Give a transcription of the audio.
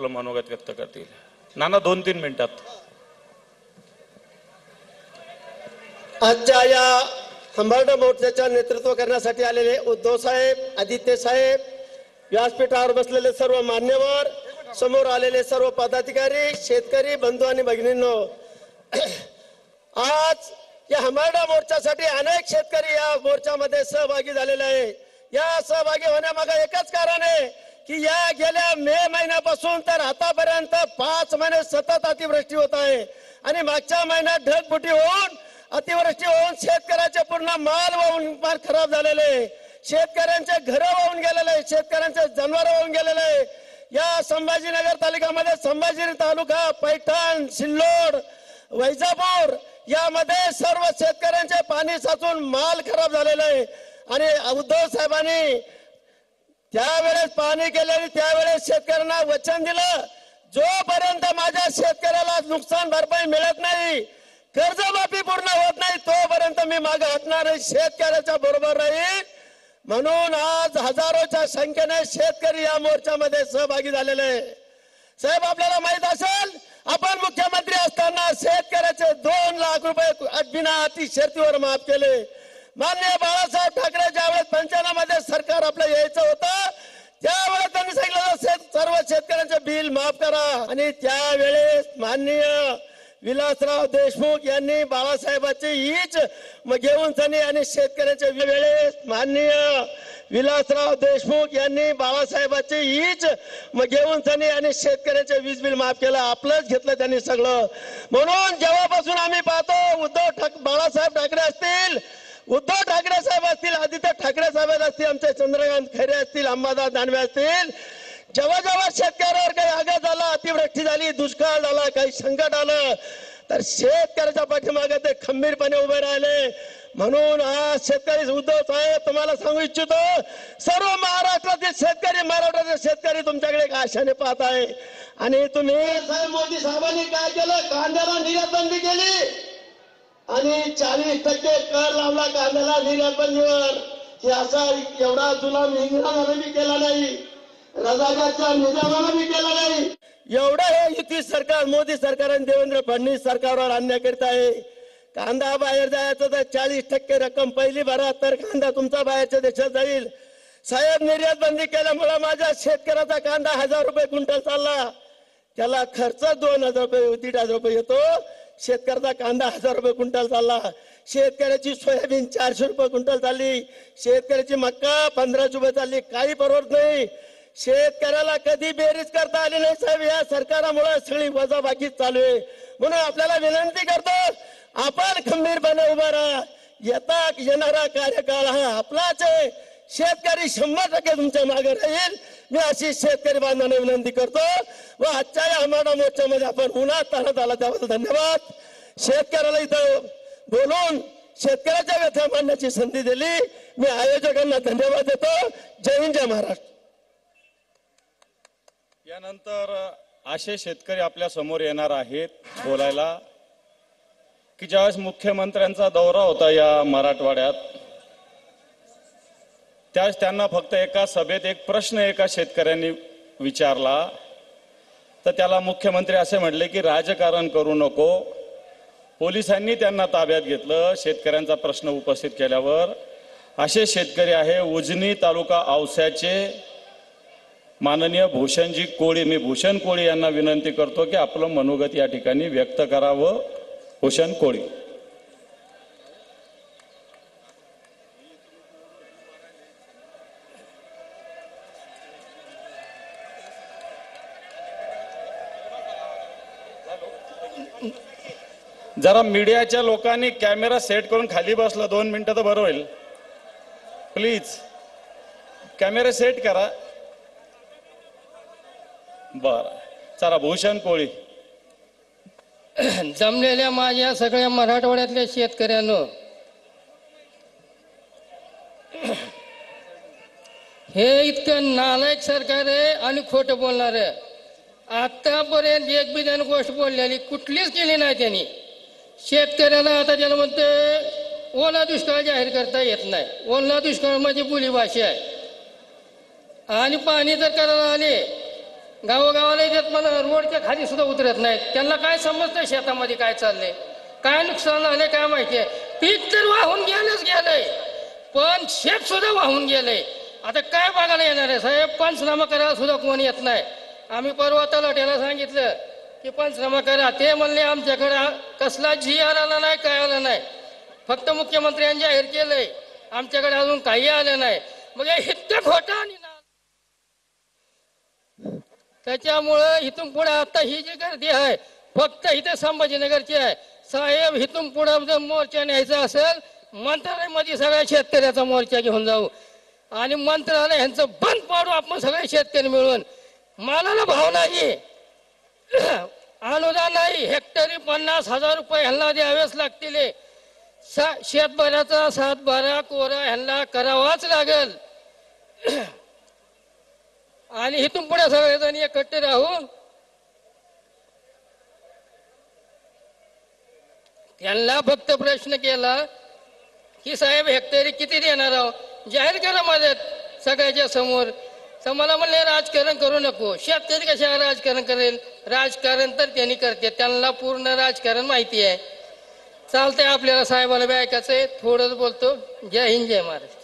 आपलं मनोगत व्यक्त करतील. नाना 2-3 मिनिटात. आजच्या या खंबाळा मोर्चाच्या नेतृत्व करण्यासाठी आलेले उद्धव साहेब, आदित्य साहेब, व्यासपीठावर बसलेले सर्व मान्यवर, समोर आलेले सर्व पदाधिकारी, शेतकरी बंधू आणि भगिनींनो, आज या खंबाळा मोर्चासाठी अनेक शेतकरी या मोर्चामध्ये सहभागी झालेले आहे. या सहभागी होण्यामागे एकच कारण आहे की या गेल्या मे महिन्यापासून तर आतापर्यंत 5 महिने सतत अतिवृष्टी होत आहे आणि मागच्या महिन्यात ढगफुटी होऊन अतिवृष्टी होऊन शेतकऱ्याचे पूर्ण माल खराब झालेले, शेतकऱ्यांचे घर वाहून गेलेले, शेतकऱ्यांचे जनावर वाहून गेलेले. या संभाजीनगर तालुक्यामध्ये संभाजी तालुका, पैठण, सिल्लोड, वैजापूर यामध्ये सर्व शेतकऱ्यांचे पाणी साचून माल खराब झालेला आहे. आणि उद्धव साहेबांनी त्यावेळेस पाहणी केलेली, त्यावेळेस शेतकऱ्यांना वचन दिलं, जोपर्यंत माझ्या शेतकऱ्याला नुकसान भरपाई मिळत नाही, कर्जमाफी पूर्ण होत नाही, तोपर्यंत मी मागे हटणार नाही, शेतकऱ्याच्या बरोबर राहील. म्हणून आज हजारोच्या संख्येने शेतकरी या मोर्चामध्ये सहभागी झालेले आहे. साहेब, आपल्याला माहित असेल, आपण मुख्यमंत्री असताना शेतकऱ्याचे 2 लाख रुपये बिना अटी शर्तीवर माफ केले. माननीय बाळासाहेब ठाकरे ज्यावेळेस 95 मध्ये सरकार आपलं यायचं होतं, त्यावेळेस त्यांनी सांगितलं सर्व शेतकऱ्यांचे बिल माफ करा. आणि त्यावेळेस माननीय विलासराव देशमुख यांनी बाळासाहेबांची हीच घेऊन सनी आणि शेतकऱ्यांच्या वेळेस माननीय विलासराव देशमुख यांनी बाळासाहेबांची हीच घेऊन सनी आणि शेतकऱ्यांचे वीज बिल माफ केलं. आपलंच घेतलं त्यांनी सगळं. म्हणून जेव्हापासून आम्ही पाहतो बाळासाहेब ठाकरे असतील, उद्धव ठाकरे साहेब असतील, आदित्य ठाकरे साहेब असतील, आमचे चंद्रकांत खैरे असतील, अंबादास दानवे असतील, जेव्हा जेव्हा शेतकऱ्यावर काही आघात झाला, अतिवृष्टी झाली, दुष्काळ झाला, काही संकट आलं, तर शेतकऱ्याच्या पाठीमागे ते खंबीरपणे उभे राहिले. म्हणून आज शेतकरी उद्धव साहेब तुम्हाला सांगू इच्छितो, सर्व महाराष्ट्रातील शेतकरी, मराठवाड्यातील शेतकरी तुमच्याकडे एक आशाने पाहत आहे. आणि तुम्ही साहेब, मोदी साहेबांनी काय केलं, कांद्याला निर्यात बंदी केली आणि 40% कर लावला कांद्याला निर्यात बंदीवर. हे असा एवढा जुलाम इंग्रजांना बी केला नाही, रजाकारच्या निजामानं बी केला नाही. एवढं हे युती सरकार, मोदी सरकार आणि देवेंद्र फडणवीस सरकारवर अन्याय करत आहे. कांदा बाहेर जायचा तर 40% रक्कम पहिली भरा, तर कांदा तुमचा बाहेरच्या देशात जाईल. साहेब, निर्यात बंदी केल्यामुळे माझ्या शेतकऱ्याचा कांदा 1000 रुपये क्विंटल चालला, त्याला खर्च 2000 रुपये 1500 रुपये येतो. शेतकऱ्याचा कांदा 1000 रुपये क्विंटल चालला, शेतकऱ्याची सोयाबीन 400 रुपये क्विंटल चालली, शेतकऱ्याची मक्का 1500 रुपये चालली. काही परवडत नाही. शेतकऱ्याला कधी बेरीज करता आली नाही साहेब. या सरकारामुळे सगळी वजाबाकी चालू आहे. म्हणून आपल्याला विनंती करतो, आपण खंबीरपणे उभा राहा. येणारा कार्यकाळ हा आपलाच आहे. शेतकरी 100% तुमच्या मागे राहील. मी अशी शेतकरी बांधवांना विनंती करतो. व आजच्या या खंबाळा मोर्चामध्ये आपण उन्हात ताणत आला त्याबद्दल धन्यवाद. शेतकऱ्याला इथं बोलून शेतकऱ्याच्या व्यथा मांडण्याची संधी दिली. मी आयोजकांना धन्यवाद देतो. जय हिंद, जय महाराष्ट्र. यानंतर असे शेतकरी आपल्या समोर येणार आहेत बोलायला की ज्यावेळेस मुख्यमंत्र्यांचा दौरा होता या मराठवाड्यात, त्यावेळेस त्यांना फक्त एका सभेत एक प्रश्न एका शेतकऱ्यांनी विचारला, तर त्याला मुख्यमंत्री असे म्हटले की राजकारण करू नको. पोलिसांनी त्यांना ताब्यात घेतलं शेतकऱ्यांचा प्रश्न उपस्थित केल्यावर. असे शेतकरी आहे उजनी तालुका औस्याचे माननीय भूषणजी कोळी. मी भूषण कोळी यांना विनंती करतो की आपलं मनोगत या ठिकाणी व्यक्त करावं. भूषण कोळी. जरा मीडियाच्या लोकांनी कॅमेरा सेट करून खाली बसला 2 मिनिटं तर बरं होईल. प्लीज कॅमेरा सेट करा. बर, चला भूषण कोळी. जमलेल्या माझ्या सगळ्या मराठवाड्यातल्या शेतकऱ्यांनो, हे इतकं नालायक सरकार आहे आणि खोटं बोलणार आहे. आतापर्यंत एक बी त्यानं गोष्ट बोललेली कुठलीच केली नाही त्यांनी. शेतकऱ्याला आता त्याला म्हणते ओला दुष्काळ जाहीर करता येत नाही. ओला दुष्काळ म्हणजे बोलीभाषा आहे. आणि पाणी जर करायला आले गावोगावाला येतात पण रोडच्या खाली सुद्धा उतरत नाहीत. त्यांना काय समजतंय शेतामध्ये काय चाललंय, काय नुकसान झालंय काय माहितीये. पीक तर वाहून गेलंय, पण शेत सुद्धा वाहून गेलंय. आता काय बघायला येणार आहे साहेब? पंचनामा करायला सुद्धा कोण येत नाही. आम्ही परवा तलाट्याला सांगितलं की पंचनामा करा. ते म्हणले आमच्याकडे कसला GR आला नाही, काय आलं नाही, फक्त मुख्यमंत्र्यांनी जाहीर केलंय, आमच्याकडे अजून काही आलं नाही. मग हे इतकं खोटं आणि त्याच्यामुळं इथून पुढे आता ही जी गर्दी आहे फक्त इथे संभाजीनगरची आहे साहेब. इथून पुढे जर मोर्चा न्यायचा असेल मंत्रालयामध्ये सगळ्या शेतकऱ्याचा मोर्चा घेऊन जाऊ आणि मंत्रालय ह्यांचं बंद पाडू आपण सगळे शेतकरी मिळून. मालाला भाव नाही, अनुदान नाही, हेक्टरी 50,000 रुपये ह्यांना द्यावेच लागतील. शेतभराचा 7-12 कोरा ह्यांना करावाच लागेल. आणि इथून पुढे सगळेजण एकत्र राहून त्यांना फक्त प्रश्न केला की साहेब हेक्टरी किती देणार आहोत, जाहीर करा माझ्या सगळ्याच्या समोर. तर मला म्हणले राजकारण करू नको. शेतकरी कशा राजकारण करेल? राजकारण तर त्यांनी करते, त्यांना पूर्ण राजकारण माहिती आहे. चालतंय, आपल्याला साहेबाला बी ऐकायचंय. थोडंच बोलतो. जय हिंद, जय महाराष्ट्र.